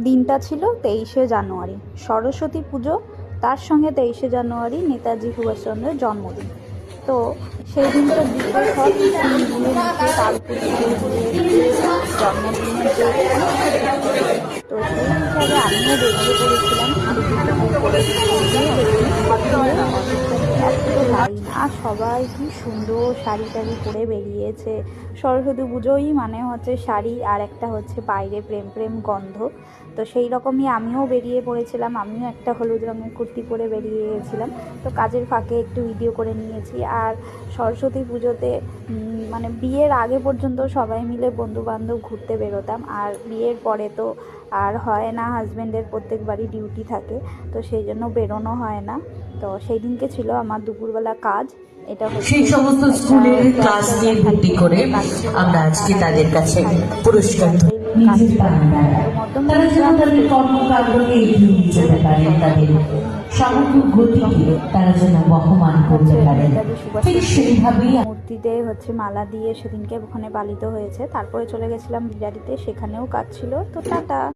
দিনটা ছিল 23শে জানুয়ারি, সরস্বতী পুজো, তার সঙ্গে 23শে জানুয়ারি নেতাজি সুভাষচন্দ্রের জন্মদিন। তো সেই দিনটা দিকে সব কিছু মিলিয়ে মিশে তালপুর জন্মদিনের যে তো সেই হিসাবে আমিও বেরিয়ে পড়েছিলাম। এত লাইন, আর সবাই কি সুন্দর শাড়ি টাড়ি পরে বেরিয়েছে। সরস্বতী পুজোই মানে হচ্ছে শাড়ি, আর একটা হচ্ছে বাইরে প্রেম প্রেম গন্ধ। তো সেই রকমই আমিও বেরিয়ে পড়েছিলাম, আমিও একটা হলুদ রঙের কুর্তি পরে বেরিয়ে গেছিলাম। তো কাজের ফাঁকে একটু ভিডিও করে নিয়েছি। আর সরস্বতী পুজোতে মানে বিয়ের আগে পর্যন্ত সবাই মিলে বন্ধুবান্ধব ঘুরতে বেরোতাম, আর বিয়ের পরে তো আর হয় না, হাজব্যান্ডের প্রত্যেকবারই ডিউটি থাকে, তো সেই জন্য বেরোনো হয় না। তো সেই দিনকে ছিল আমার দুপুরবেলা কাজ। এটা সেই সমস্ত স্কুলের ক্লাস নিয়ে ভিত্তি করে আমরা আজকে তাদের কাছে পুরস্কার তারা যেন তাদের কর্মকাণ্ডকে এগিয়ে নিয়ে যেতে পারেন, তাদের সমগ্র গতিকে তারা যেন বহমান করতে পারেন। ঠিক সেইভাবেই মূর্তিতে হচ্ছে মালা দিয়ে সেদিনকে ওখানে পালিত হয়েছে। তারপরে চলে গেছিলাম বিরাটিতে, সেখানেও কাজ ছিল। তো টাটা।